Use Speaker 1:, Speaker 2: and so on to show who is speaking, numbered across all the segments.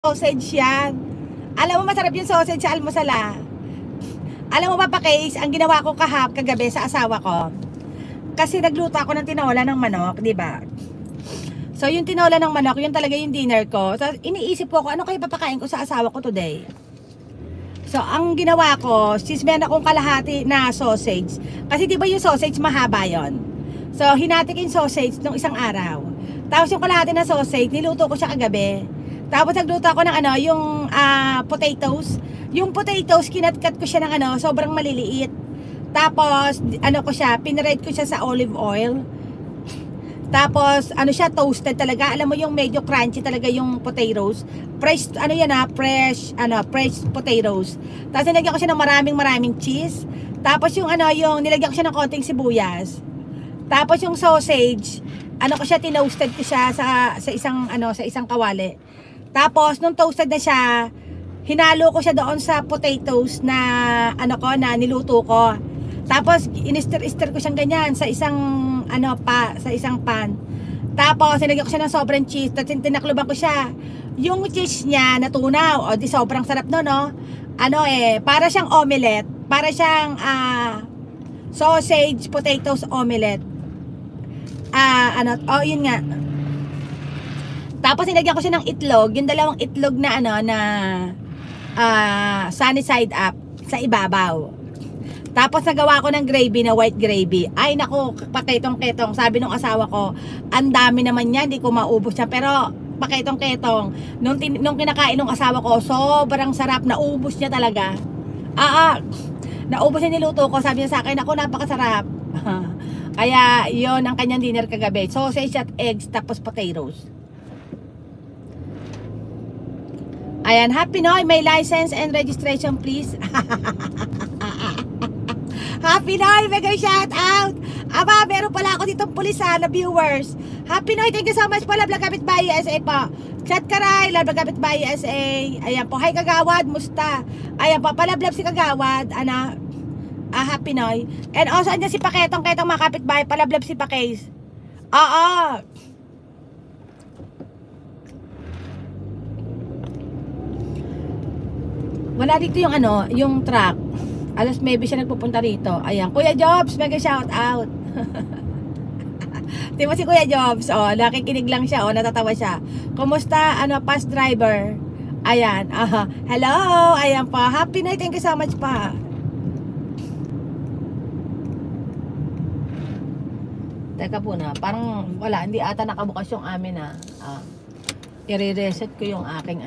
Speaker 1: Sausage yan. Alam mo masarap yung sausage sa almusal ah. Alam mo ba pa case, ang ginawa ko kagabi sa asawa ko. Kasi nagluto ako ng tinola ng manok, di ba? So yung tinola ng manok, yun talaga yung dinner ko. So iniisip ko ano kayo papakain ko sa asawa ko today. So ang ginawa ko, since meron akong kalahati na sausage, kasi di ba yung sausage mahaba yon. So hinati ko yung sausage nung isang araw. Tapos yung kalahati na sausage, niluto ko siya kagabi. Tapos nagluto ako ng yung potatoes. Yung potatoes, kinatkat ko siya ng sobrang maliliit. Tapos, ko siya, pinred ko siya sa olive oil. Tapos, siya, toasted talaga. Alam mo yung medyo crunchy talaga yung potatoes. Fresh, fresh potatoes. Tapos, nilagyan ko siya ng maraming cheese. Tapos, yung nilagyan ko siya ng konting sibuyas. Tapos, yung sausage, ko siya, tinoasted ko siya sa isang kawali. Tapos, nung toasted na siya, hinalo ko siya doon sa potatoes na, na niluto ko. Tapos, in-stir ko siyang ganyan sa isang, sa isang pan. Tapos, nilagyan ko siya ng sobrang cheese. Tapos, tinakluban ko siya. Yung cheese niya, natunaw. O, di sobrang sarap no, no? Para siyang omelette. Para siyang, sausage, potatoes, omelette. Yun nga. Tapos nilagyan ko siya ng itlog, yung dalawang itlog na sunny side up sa ibabaw. Tapos nagawa ko ng gravy na white gravy. Ay naku, paketong-ketong. Sabi nung asawa ko, ang dami naman yan, hindi ko maubos siya. Pero paketong-ketong. Nung kinakain ng asawa ko, sobrang sarap, naubos niya talaga. Naubos niya niluto ko. Sabi niya sa akin, ako napakasarap. Kaya yon ang kanyang dinner kagabi. Sausage at eggs, tapos potatoes. Ayan, Happy Noy, may license and registration please. Happy Noy, mega shout out. Aba, meron pala ako ditong pulisa na viewers. Happy Noy, thank you so much po. Love Kapit Bahay USA po. Chat Karay, Love Kapit Bahay USA. Ayan po, hi Kagawad, musta? Ayan po, palablab si Kagawad. Happy Noy. And also, andyan si Paketong mga kapitbahay, palablab si Pakes. Oo. Wala dito yung yung truck. Alas maybe siya nagpupunta rito. Ayan, Kuya Jobs, mega shout out. Di mo si Kuya Jobs, nakikinig lang siya, natatawa siya. Kumusta, past driver? Ayan, hello, ayan pa. Happy night, thank you so much pa. Teka po na, parang wala, hindi ata nakabukas yung amin i-reset ko yung aking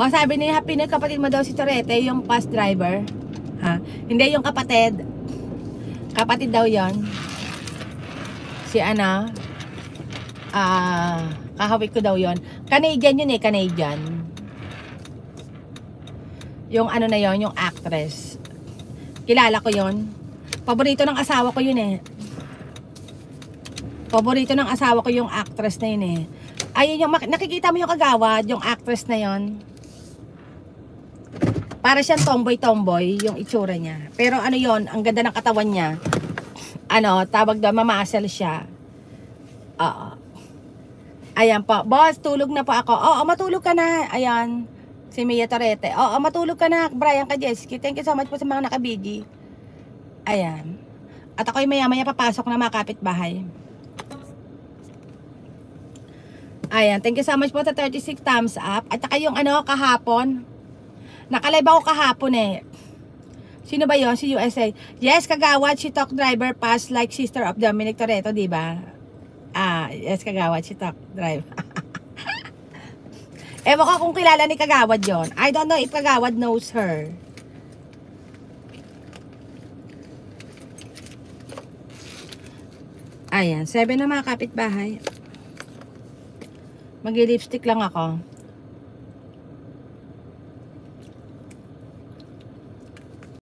Speaker 1: sabi ni Happy na kapatid mo daw si Torete, yung past driver. Hindi yung kapatid. Kapatid daw yon. Si kahawik ko daw yon. Canadian yun Canadian. Yung na yon, yung actress. Kilala ko yon. Paborito ng asawa ko yun Paborito ng asawa ko yung actress na yun Ayun yung, nakikita mo yung Kagawad, yung actress na yon. Para siyang tomboy yung itsura niya. Pero yon, ang ganda ng katawan niya. Tawag doon, mamasal siya. Ayan po. Boss, tulog na po ako. Oo, matulog ka na. Ayan. Si Mia Torete. Oo, matulog ka na. Brian Kajeski. Thank you so much po sa mga nakabigi. Ayan. At ako'y maya-maya papasok na mga kapitbahay. Ayan. Thank you so much po sa 36 thumbs up. At saka yung kahapon. Nakalive ako kahapon Sino ba yon? Si USA. Yes, Kagawad, she talk driver pass like sister of Dominic Toretto, di ba? Yes, Kagawad, she talk driver. Ewan ko kung kilala ni Kagawad yon. I don't know if Kagawad knows her. Ayan, 7 na mga kapitbahay. Mag-lipstick lang ako.